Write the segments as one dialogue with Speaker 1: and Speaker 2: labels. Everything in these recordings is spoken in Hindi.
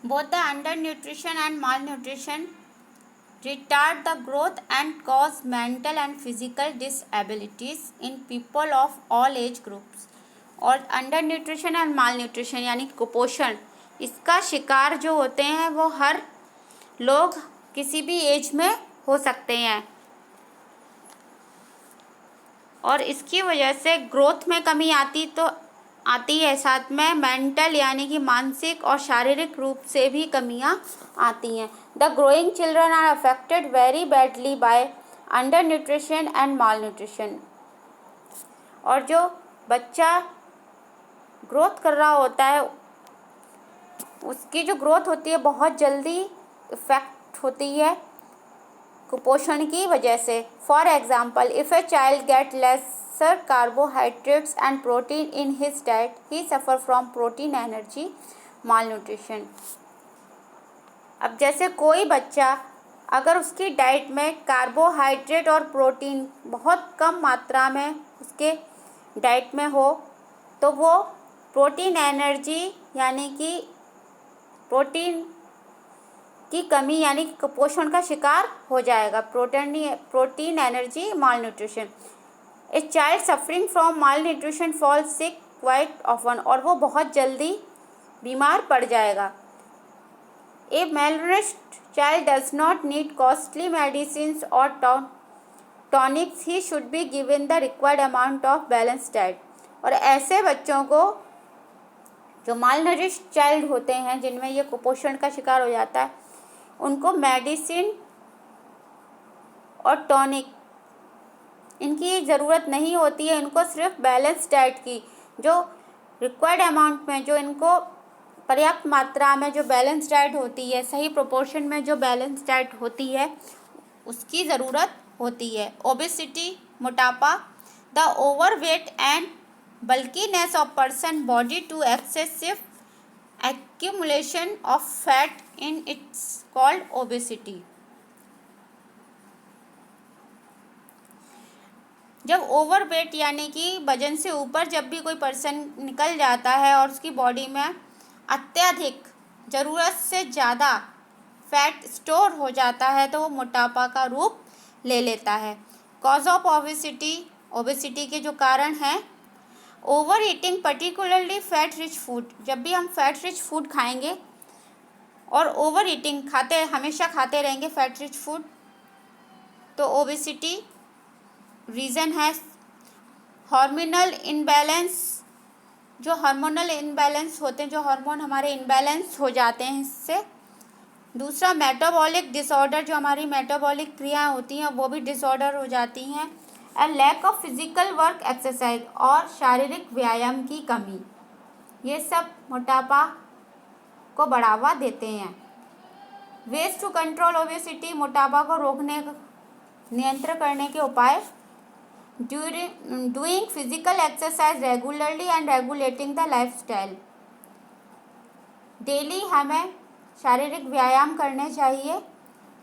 Speaker 1: Both the undernutrition and malnutrition retard the growth and cause mental and physical disabilities in people of all age groups. और अंडर न्यूट्रिशन और माल न्यूट्रिशन यानी कुपोषण, इसका शिकार जो होते हैं वो हर लोग किसी भी एज में हो सकते हैं और इसकी वजह से ग्रोथ में कमी आती है, साथ में मेंटल यानी कि मानसिक और शारीरिक रूप से भी कमियां आती हैं। The growing children are affected very badly by undernutrition and malnutrition. और जो बच्चा ग्रोथ कर रहा होता है उसकी जो ग्रोथ होती है बहुत जल्दी इफेक्ट होती है कुपोषण की वजह से। For example, if a child get lesser carbohydrates and protein in his diet, he suffer from protein energy malnutrition. अब जैसे कोई बच्चा अगर उसकी डाइट में कार्बोहाइड्रेट और प्रोटीन बहुत कम मात्रा में उसके डाइट में हो तो वो प्रोटीन एनर्जी यानी कि प्रोटीन की कमी यानी कि कुपोषण का शिकार हो जाएगा। Protein energy mall nutrition. A child suffering from mall nutrition fall sick quite often, और वो बहुत जल्दी बीमार पड़ जाएगा। ए malnourished child does not need costly medicines or tonics, he should be given the required amount of balanced diet। और ऐसे बच्चों को जो मालनरिश्ड चाइल्ड होते हैं जिनमें ये कुपोषण का शिकार हो जाता है उनको मेडिसिन और टॉनिक इनकी ज़रूरत नहीं होती है, इनको सिर्फ बैलेंस डाइट की जो रिक्वायर्ड अमाउंट में, जो इनको पर्याप्त मात्रा में जो बैलेंस डाइट होती है, सही प्रोपोर्शन में जो बैलेंस डाइट होती है उसकी ज़रूरत होती है। ओबेसिटी मोटापा, the overweight and bulkiness of person body to excessive accumulation of fat in it's called obesity। जब ओवरवेट यानी कि वजन से ऊपर जब भी कोई पर्सन निकल जाता है और उसकी बॉडी में अत्यधिक ज़रूरत से ज़्यादा फैट स्टोर हो जाता है तो वो मोटापा का रूप ले लेता है। कॉज ऑफ ओबेसिटी के जो कारण हैं, over eating particularly fat rich food, जब भी हम फैट रिच फूड खाएंगे और ओवर ईटिंग हमेशा खाते रहेंगे फैट रिच फूड तो ओबेसिटी रीज़न है। हार्मोनल इनबैलेंस, जो हार्मोनल इनबैलेंस होते हैं, जो हार्मोन हमारे इनबैलेंस हो जाते हैं इससे। दूसरा मेटाबॉलिक डिसऑर्डर, जो हमारी मेटाबॉलिक क्रियाएं होती हैं वो भी डिसऑर्डर हो जाती हैं। And lack of physical work exercise, और शारीरिक व्यायाम की कमी, ये सब मोटापा को बढ़ावा देते हैं। वेज टू कंट्रोल ओबेसिटी, मोटापा को रोकने नियंत्रण करने के उपाय, doing physical exercise regularly and regulating the lifestyle, daily हमें शारीरिक व्यायाम करने चाहिए।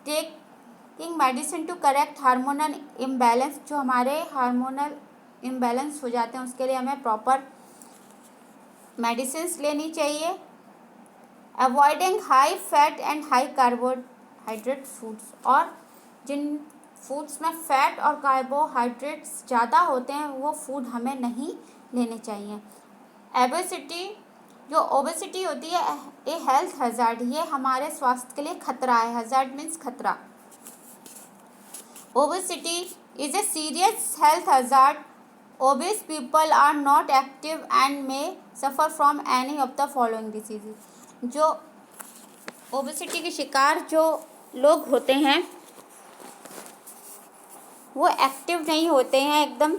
Speaker 1: Taking medicine to correct hormonal imbalance, जो हमारे हार्मोनल इम्बैलेंस हो जाते हैं उसके लिए हमें प्रॉपर मेडिसिन लेनी चाहिए। Avoiding high fat and high carbohydrate foods, और जिन फूड्स में फैट और कार्बोहाइड्रेट्स ज़्यादा होते हैं वो फूड हमें नहीं लेने चाहिए। जो ओबेसिटी होती है ए हेल्थ हैज़ार्ड, ये हमारे स्वास्थ्य के लिए खतरा है। हैज़ार्ड मीन्स खतरा। Obesity is a serious health hazard. Obese people are not active and may suffer from any of the following diseases. जो ओबेसिटी के शिकार जो लोग होते हैं वो एक्टिव नहीं होते हैं एकदम,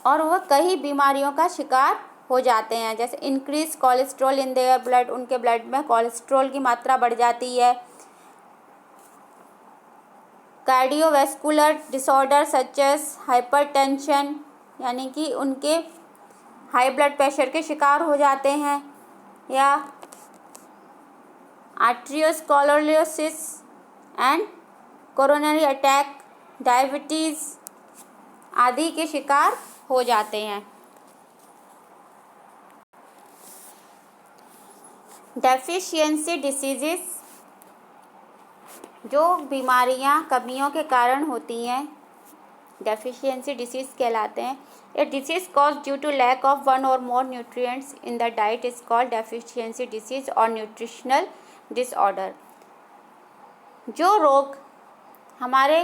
Speaker 1: और वह कई बीमारियों का शिकार हो जाते हैं, जैसे increase cholesterol in their blood, उनके ब्लड में कोलेस्ट्रॉल की मात्रा बढ़ जाती है। Cardiovascular disorder such as hypertension, यानी कि उनके हाई ब्लड प्रेशर के शिकार हो जाते हैं, या आर्ट्रियोस्क्लेरोसिस एंड कोरोनरी अटैक, डायबिटीज़ आदि के शिकार हो जाते हैं। डेफिशिएंसी डिसीजेस, जो बीमारियां कमियों के कारण होती हैं, डेफिशिएंसी डिसीज कहलाते हैं। A disease cause due to lack of one or more nutrients in the diet is called deficiency disease or nutritional disorder. जो रोग हमारे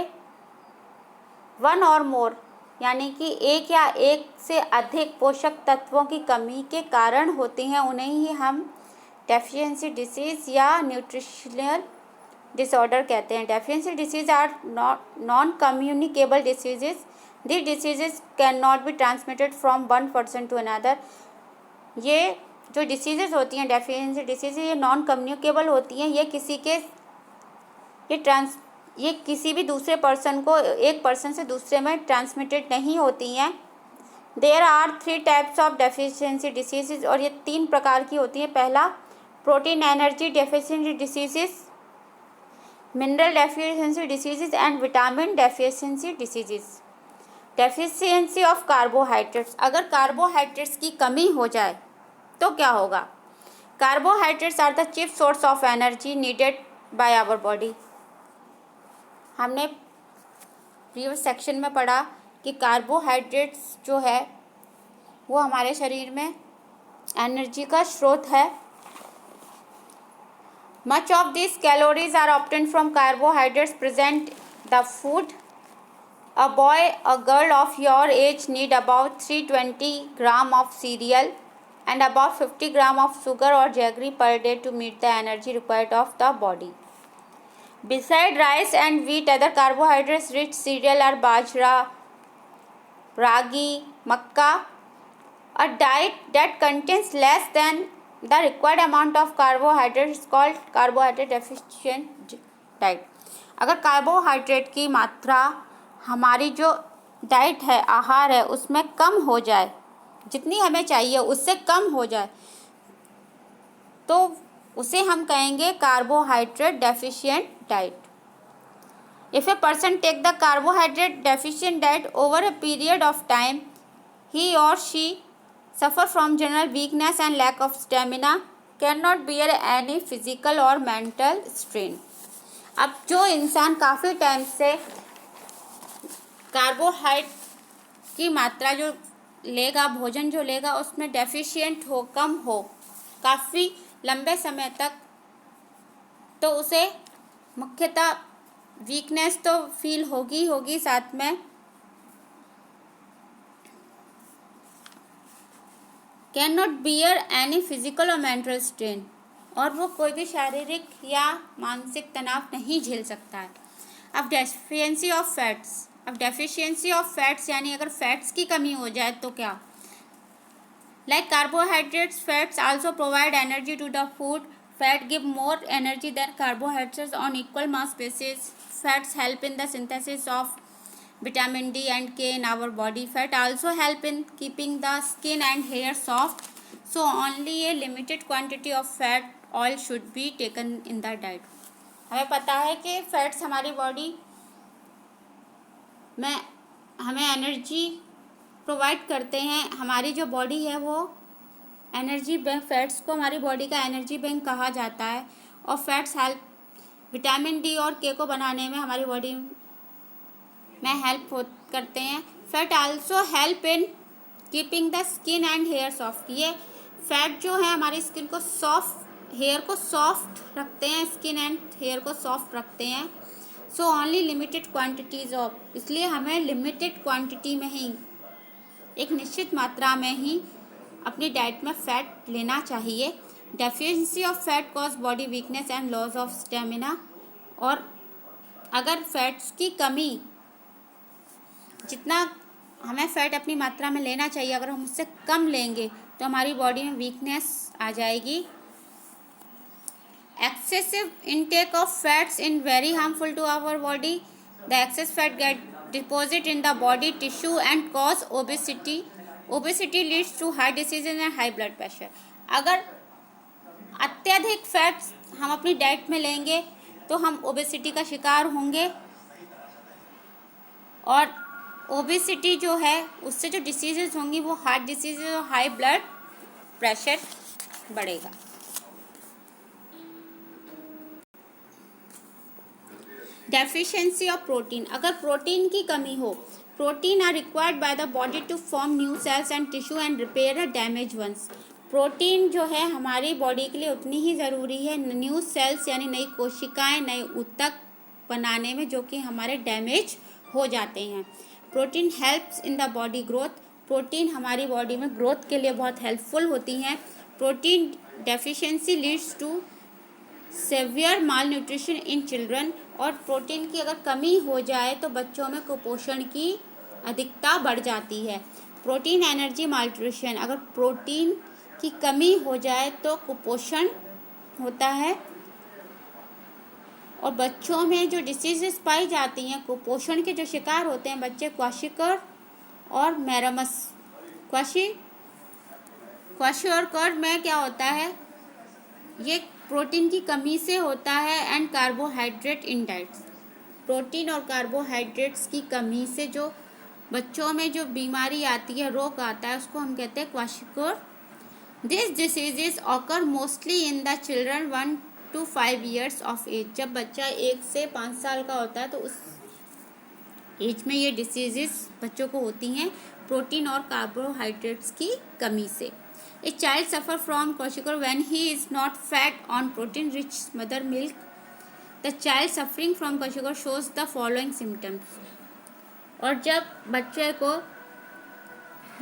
Speaker 1: वन और मोर यानी कि एक या एक से अधिक पोषक तत्वों की कमी के कारण होती हैं, उन्हें ही हम डेफिशिएंसी डिसीज या न्यूट्रिशनल डिसऑर्डर कहते हैं। Deficiency disease are non communicable diseases. These diseases cannot be transmitted from one person to another। ये जो डिसीजेज होती हैं डेफिशिएंसी डिसीज, ये नॉन कम्युनिकेबल होती हैं। ये किसी भी दूसरे पर्सन को एक पर्सन से दूसरे में ट्रांसमिटेड नहीं होती हैं। There are 3 types of deficiency diseases, और ये 3 प्रकार की होती हैं। पहला, protein energy deficiency diseases, mineral deficiency diseases and vitamin deficiency diseases. Deficiency of carbohydrates, अगर कार्बोहाइड्रेट्स की कमी हो जाए तो क्या होगा? Carbohydrates are the chief source of energy needed by our body. हमने प्रीवियस सेक्शन में पढ़ा कि कार्बोहाइड्रेट्स जो है वो हमारे शरीर में एनर्जी का स्रोत है। Much of this calories are obtained from carbohydrates present the food. A boy, a girl of your age need about 320 gram of cereal and about 50 gram of sugar or jaggery per day to meet the energy required of the body. Beside rice and wheat, other carbohydrates rich cereal are bajra, ragi, makka. A diet that contains less than the required amount of carbohydrates is called carbohydrate deficient diet। अगर कार्बोहाइड्रेट की मात्रा हमारी जो डाइट है, आहार है, उसमें कम हो जाए, जितनी हमें चाहिए उससे कम हो जाए, तो उसे हम कहेंगे carbohydrate deficient diet. If a person take the carbohydrate deficient diet over a period of time, he or she suffer from general weakness and lack of stamina, can not bear any physical or mental strain. अब जो इंसान काफ़ी टाइम से कार्बोहाइड्रेट की मात्रा जो लेगा, भोजन जो लेगा, उसमें डेफिशिएंट हो, कम हो काफ़ी लंबे समय तक, तो उसे मुख्यतः वीकनेस तो फील होगी, साथ में can not bear any physical or mental strain, और वो कोई भी शारीरिक या मानसिक तनाव नहीं झेल सकता है। अब डेफिशिएंसी ऑफ फैट्स, अब डेफिशिएंसी ऑफ फैट्स यानी अगर फैट्स की कमी हो जाए तो क्या? Like carbohydrates, fats also provide energy to the food. Fat give more energy than carbohydrates on equal mass basis. Fats help in the synthesis of vitamin D and K in our body. Fat also help in keeping the skin and hair soft. So only a limited quantity of fat oil should be taken in the diet. हमें पता है कि फैट्स हमारी बॉडी में हमें एनर्जी प्रोवाइड करते हैं। हमारी जो बॉडी है वो एनर्जी बैंक, फैट्स को हमारी बॉडी का एनर्जी बैंक कहा जाता है। और फैट्स हेल्प विटामिन डी और के को बनाने में हमारी बॉडी में हेल्प करते हैं। Fat also help in keeping the skin and hair soft. ये फैट जो है हमारी स्किन को सॉफ्ट, हेयर को सॉफ्ट रखते हैं, स्किन एंड हेयर को सॉफ्ट रखते हैं। So only limited quantities of, इसलिए हमें लिमिटेड क्वांटिटी में ही, एक निश्चित मात्रा में ही अपनी डाइट में फ़ैट लेना चाहिए। Deficiency of fat cause body weakness and loss of stamina. और अगर फैट्स की कमी, जितना हमें फ़ैट अपनी मात्रा में लेना चाहिए, अगर हम उससे कम लेंगे तो हमारी बॉडी में वीकनेस आ जाएगी। Excessive intake of fats is very harmful to our body. The excess fat get deposit in the body tissue and cause obesity. Obesity leads to heart diseases and high blood pressure. अगर अत्यधिक फैट्स हम अपनी डाइट में लेंगे तो हम ओबेसिटी का शिकार होंगे, और ओबेसिटी जो है उससे जो डिसीजेज होंगी वो हार्ट डिसीजेज और हाई ब्लड प्रेशर बढ़ेगा। डेफिशिएंसी ऑफ प्रोटीन, अगर प्रोटीन की कमी हो, protein are required by the body to form new cells and tissue and repair the damage ones. Protein जो है हमारी बॉडी के लिए उतनी ही ज़रूरी है न्यू सेल्स यानी नई कोशिकाएं, नए ऊतक बनाने में जो कि हमारे डैमेज हो जाते हैं। Protein helps in the body growth, protein हमारी बॉडी में ग्रोथ के लिए बहुत हेल्पफुल होती हैं। Protein deficiency leads to severe malnutrition in children, और प्रोटीन की अगर कमी हो जाए तो बच्चों में कुपोषण की अधिकता बढ़ जाती है। प्रोटीन एनर्जी मालन्यूट्रिशन, अगर प्रोटीन की कमी हो जाए तो कुपोषण होता है, और बच्चों में जो डिसीजेस पाई जाती हैं, कुपोषण के जो शिकार होते हैं बच्चे, क्वाशिकर और मैरामस। क्वाशियोरकर में क्या होता है, ये प्रोटीन की कमी से होता है, and carbohydrate in diets, protein और कार्बोहाइड्रेट्स की कमी से जो बच्चों में जो बीमारी आती है, रोग आता है, उसको हम कहते हैं kwashiorkor. This diseases occur mostly in the children 1 to 5 years of age, जब बच्चा 1 से 5 साल का होता है तो उस एज में ये डिसीजेस बच्चों को होती हैं प्रोटीन और कार्बोहाइड्रेट्स की कमी से। A child suffer from kwashiorkor when he is not fed on protein-rich mother milk. The child suffering from kwashiorkor shows the following symptoms. और जब बच्चे को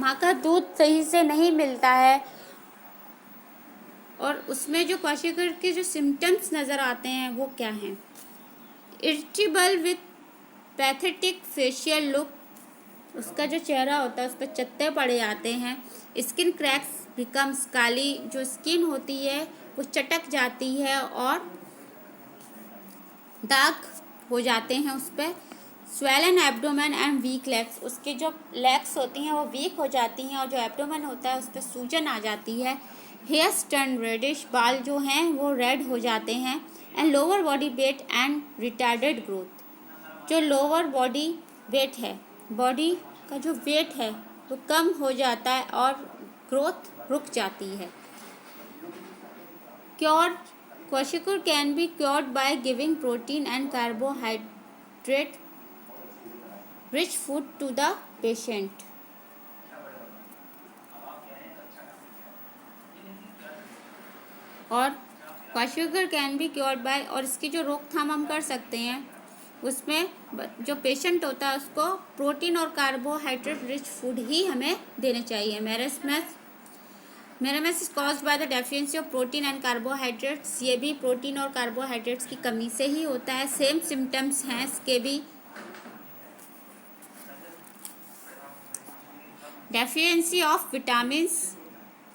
Speaker 1: माँ का दूध सही से नहीं मिलता है और उसमें जो क्वाशियोरकर के जो सिम्टम्स नज़र आते हैं वो क्या हैं? Irritable with pathetic facial look, उसका जो चेहरा होता है उस पर चत्ते पड़े जाते हैं। स्किन क्रैक्स बिकम्स, काली जो स्किन होती है वो चटक जाती है और दाग हो जाते हैं उस पर। Swollen abdomen and weak legs, उसके जो लेग्स होती हैं वो वीक हो जाती हैं और जो एब्डोमेन होता है उस पर सूजन आ जाती है। हेयर्स टर्न रेडिश, बाल जो हैं वो रेड हो जाते हैं। And lower body weight and retarded growth, जो लोअर बॉडी वेट है, बॉडी का जो वेट है वो कम हो जाता है और ग्रोथ रुक जाती है। Cure, kwashiorkor can be cured by giving protein and carbohydrate rich food to the patient. और kwashiorkor can be cured by, और इसकी जो रोकथाम हम कर सकते हैं उसमें जो पेशेंट होता है उसको प्रोटीन और कार्बोहाइड्रेट रिच फूड ही हमें देने चाहिए। Marasmus is caused by the deficiency of protein and carbohydrates, ये भी प्रोटीन और कार्बोहाइड्रेट्स की कमी से ही होता है। सेम सिम्टम्स हैं इसके भी। डेफिशिएंसी ऑफ विटामिन्स,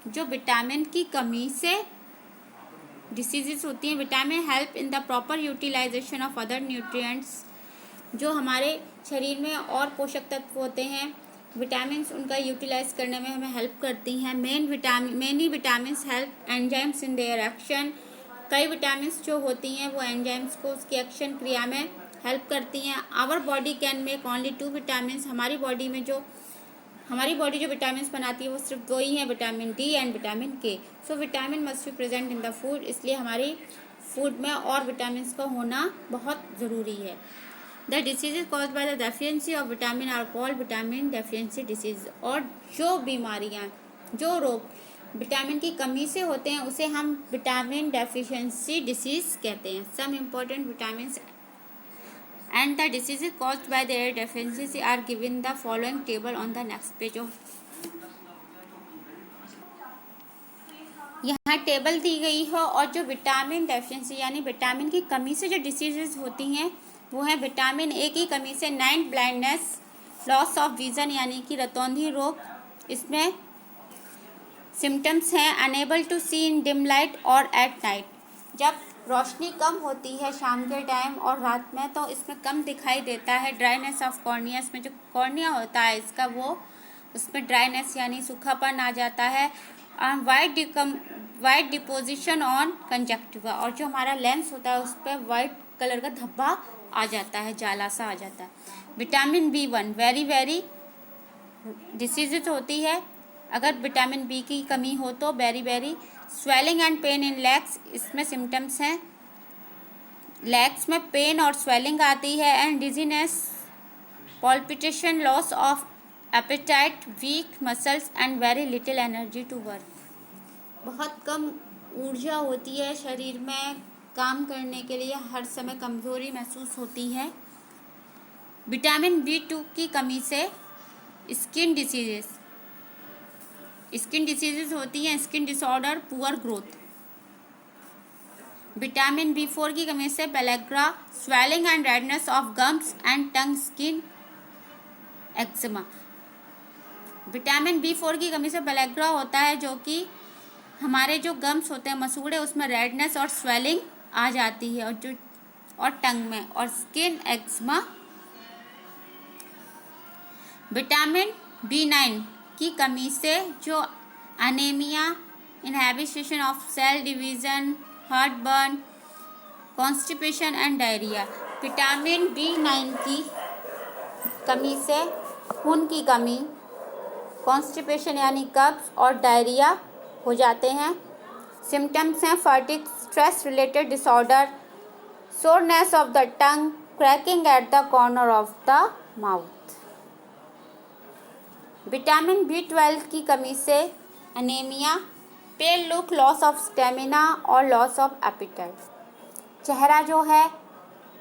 Speaker 1: जो विटामिन की कमी से डिसीजेस होती हैं। Vitamin help in the proper utilization of other nutrients, जो हमारे शरीर में और पोषक तत्व होते हैं, विटामिन्स उनका यूटिलाइज करने में हमें हेल्प करती हैं। Many vitamins help enzymes in their action, कई विटामिन्स जो होती हैं वो एंजाइम्स को उसकी एक्शन क्रिया में हेल्प करती हैं। Our body can make only 2 vitamins, हमारी बॉडी जो विटामिन्स बनाती है वो सिर्फ 2 ही हैं, विटामिन डी एंड विटामिन के। So vitamin must be present in the food, इसलिए हमारी फूड में और विटामिन्स का होना बहुत ज़रूरी है। The disease caused by the deficiency of vitamin are called vitamin deficiency disease, और जो बीमारियाँ, जो रोग विटामिन की कमी से होते हैं उसे हम विटामिन डेफिशिएंसी डिसीज कहते हैं। Some important vitamin and the diseases caused by their deficiency are given the following table on the next page of, यहाँ टेबल दी गई है। और जो विटामिन डेफिशिएंसी यानी विटामिन की कमी से जो डिसीजेज होती हैं वो है विटामिन ए की कमी से night blindness, loss of vision यानी कि रतौंधी रोग, इसमें सिम्टम्स हैं unable to see in dim light और एट नाइट, जब रोशनी कम होती है शाम के टाइम और रात में तो इसमें कम दिखाई देता है। ड्राइनेस ऑफ कॉर्निया, इसमें जो कॉर्निया होता है इसका वो उसमें ड्राइनेस यानी सूखापन आ जाता है। वाइट डिपोजिशन ऑन कंजक्टिवा, और जो हमारा लेंस होता है उस पर वाइट कलर का धब्बा आ जाता है, जाला सा आ जाता है। विटामिन B1 वेरी डिसीजेज होती है, अगर विटामिन बी की कमी हो तो very swelling and pain in legs, इसमें सिम्टम्स हैं लेग्स में पेन और स्वेलिंग आती है and dizziness, palpitation, loss of appetite, weak muscles and very little energy to work. बहुत कम ऊर्जा होती है शरीर में काम करने के लिए, हर समय कमज़ोरी महसूस होती है। विटामिन B2 की कमी से स्किन डिसीजेस होती हैं, skin disorder, poor growth. Vitamin B4 की कमी से pellagra, swelling and redness of gums and tongue, skin eczema. Vitamin B4 की कमी से पेलेग्रा होता है, जो कि हमारे जो गम्स होते हैं, मसूड़े, उसमें रेडनेस और स्वेलिंग आ जाती है, और टंग में, और स्किन एक्जिमा। विटामिन B9 की कमी से जो anaemia, inhibition of cell division, heart burn, constipation and diarrhoea. Vitamin B9 की कमी से खून की कमी, कॉन्स्टिपेशन यानी कब्ज, और डायरिया हो जाते हैं। सिम्टम्स हैं fatigue, stress related disorder, soreness of the tongue, cracking at the corner of the mouth. Vitamin B12 की कमी से anaemia, pale look, loss of stamina और लॉस ऑफ एपिटाइट। चेहरा जो है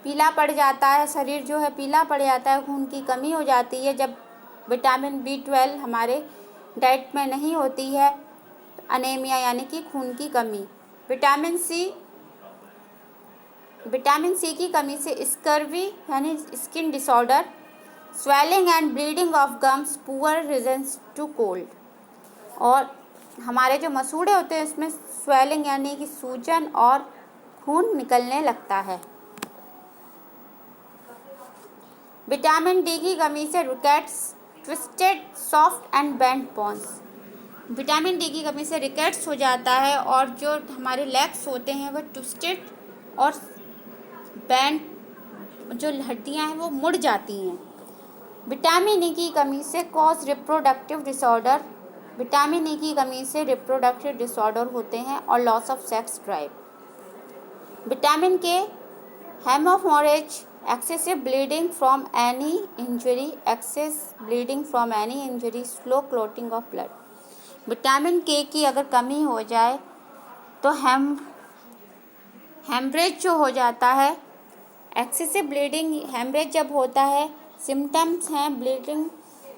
Speaker 1: पीला पड़ जाता है, शरीर जो है पीला पड़ जाता है, खून की कमी हो जाती है जब विटामिन B12 हमारे डाइट में नहीं होती है। अनीमिया यानी कि खून की कमी। विटामिन सी की कमी से स्कर्वी यानी skin disorder, swelling and bleeding of gums, poor resistance to cold. और हमारे जो मसूड़े होते हैं उसमें स्वेलिंग यानी कि सूजन और खून निकलने लगता है। विटामिन D की कमी से rickets, twisted, soft and bent bones. Vitamin D की कमी से रिकेट्स हो जाता है और जो हमारे लेग्स होते हैं वो ट्विस्टेड और बेंट, जो हड्डियां हैं वो मुड़ जाती हैं। विटामिन E की कमी से cause reproductive disorder. Vitamin E की कमी से रिप्रोडक्टिव डिसऑर्डर होते हैं और loss of sex drive. Vitamin K, haemorrhage, excessive bleeding from any injury, slow clotting of blood. Vitamin K की अगर कमी हो जाए तो हेमरेज जो हो जाता है, एक्सेसिव ब्लीडिंग, हेमरेज जब होता है, सिम्टम्स हैं ब्लीडिंग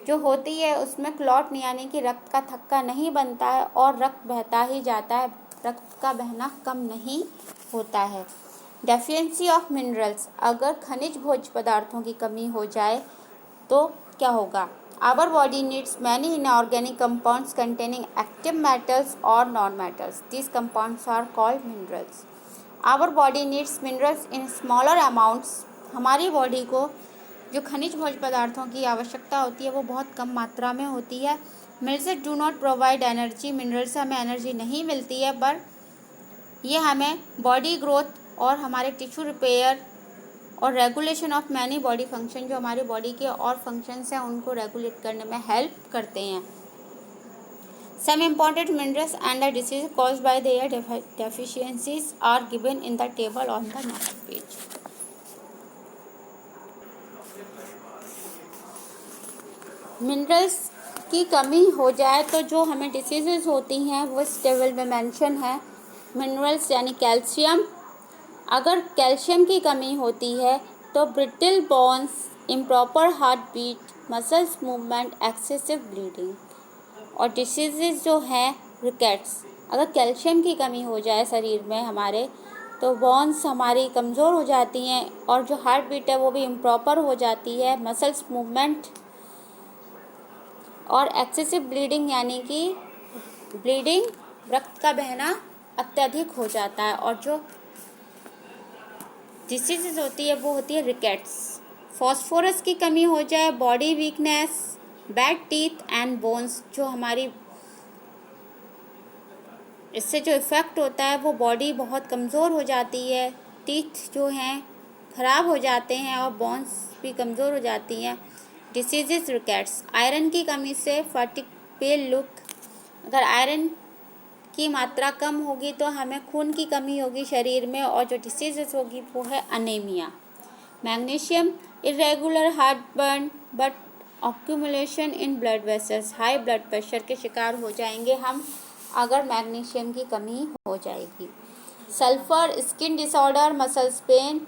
Speaker 1: जो होती है उसमें क्लॉट यानी कि रक्त का थक्का नहीं बनता है और रक्त बहता ही जाता है, रक्त का बहना कम नहीं होता है। डेफिशिएंसी ऑफ मिनरल्स, अगर खनिज भोज्य पदार्थों की कमी हो जाए तो क्या होगा? Our body needs many inorganic compounds containing active metals और non metals, these compounds are called minerals. Our body needs minerals in smaller amounts, हमारी बॉडी को जो खनिज भोज्य पदार्थों की आवश्यकता होती है वो बहुत कम मात्रा में होती है। Minerals do not provide energy, mineral से हमें एनर्जी नहीं मिलती है, पर ये हमें बॉडी ग्रोथ और हमारे टिश्यू रिपेयर और regulation of many body function, जो हमारी बॉडी के और फंक्शंस हैं उनको रेगुलेट करने में हेल्प करते हैं। Some important minerals and the disease caused by their deficiencies are given in the table on the next page. Minerals की कमी हो जाए तो जो हमें डिसीज़ेज़ होती हैं वो इस टेबल में मेंशन है। मिनरल्स यानी कैल्शियम, अगर कैल्शियम की कमी होती है तो brittle bones, improper heart beat, muscles movement, excessive bleeding. और डिसीज़ेज़ जो हैं रिकेट्स, अगर कैल्शियम की कमी हो जाए शरीर में हमारे तो बोन्स हमारी कमज़ोर हो जाती हैं और जो हार्ट बीट है वो भी इम्प्रॉपर हो जाती है, मसल्स मूवमेंट और एक्सेसिव ब्लीडिंग यानी कि ब्लीडिंग, रक्त का बहना अत्यधिक हो जाता है। और जो डिसीज़ होती है वो होती है रिकेट्स। फॉस्फोरस की कमी हो जाए, body weakness, bad teeth and bones, जो हमारी इससे जो इफ़ेक्ट होता है वो बॉडी बहुत कमज़ोर हो जाती है, टीथ जो हैं ख़राब हो जाते हैं और बोन्स भी कमज़ोर हो जाती हैं। डिसीजेस रिकेट्स, आयरन की कमी से फैटिग, पेल लुक, अगर आयरन की मात्रा कम होगी तो हमें खून की कमी होगी शरीर में, और जो डिसीजेस होगी वो है anemia. Magnesium, irregular heartburn but accumulation in blood vessels, high blood pressure के शिकार हो जाएंगे हम अगर मैग्नीशियम की कमी हो जाएगी। Sulphur, skin disorder, muscles pain,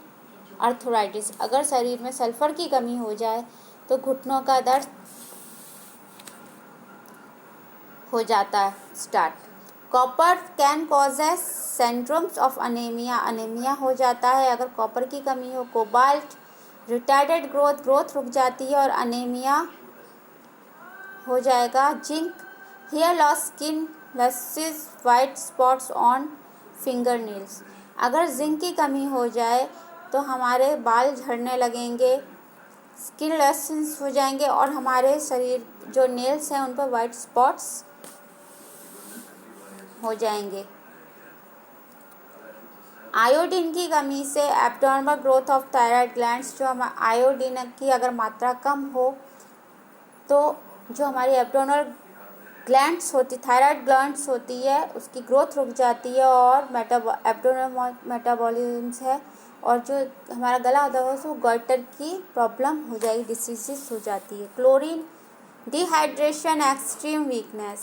Speaker 1: arthritis, अगर शरीर में सल्फर की कमी हो जाए तो घुटनों का दर्द हो जाता है start. Copper can causes syndromes of anaemia, anaemia हो जाता है अगर कॉपर की कमी हो। कोबाल्ट, रिटार्डेड ग्रोथ, ग्रोथ रुक जाती है और अनीमिया हो जाएगा। Zinc, hair loss, skin lashes, white spots on finger nails, अगर जिंक की कमी हो जाए तो हमारे बाल झड़ने लगेंगे, स्किन लैशेस हो जाएंगे और हमारे शरीर जो नेल्स हैं उन पर वाइट स्पॉट्स हो जाएंगे। आयोडीन की कमी से abnormal growth of thyroid glands, जो हम आयोडीन की अगर मात्रा कम हो तो जो हमारी एब्डोमिनल ग्लैंड्स होती, थायराइड ग्लैंड्स होती है, उसकी ग्रोथ रुक जाती है और एब्डोमिनल मेटाबॉलिज्म है, और जो हमारा गला होता है उसको गॉइटर की प्रॉब्लम हो जाएगी, डिसीजेस हो जाती है। क्लोरीन, डिहाइड्रेशन, एक्सट्रीम वीकनेस,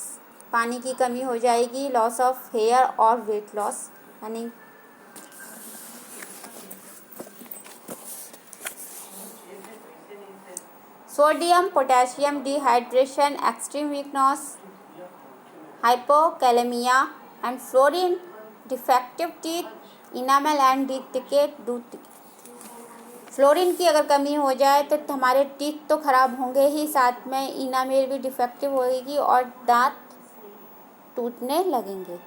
Speaker 1: पानी की कमी हो जाएगी, लॉस ऑफ हेयर और वेट लॉस, यानी sodium potassium dehydration, extreme weakness, hypokalemia, and fluorine, defective teeth, enamel and teeth decay, fluorine की अगर कमी हो जाए तो हमारे टीथ तो खराब होंगे ही, साथ में इनामेल भी डिफेक्टिव होगी और दांत टूटने लगेंगे।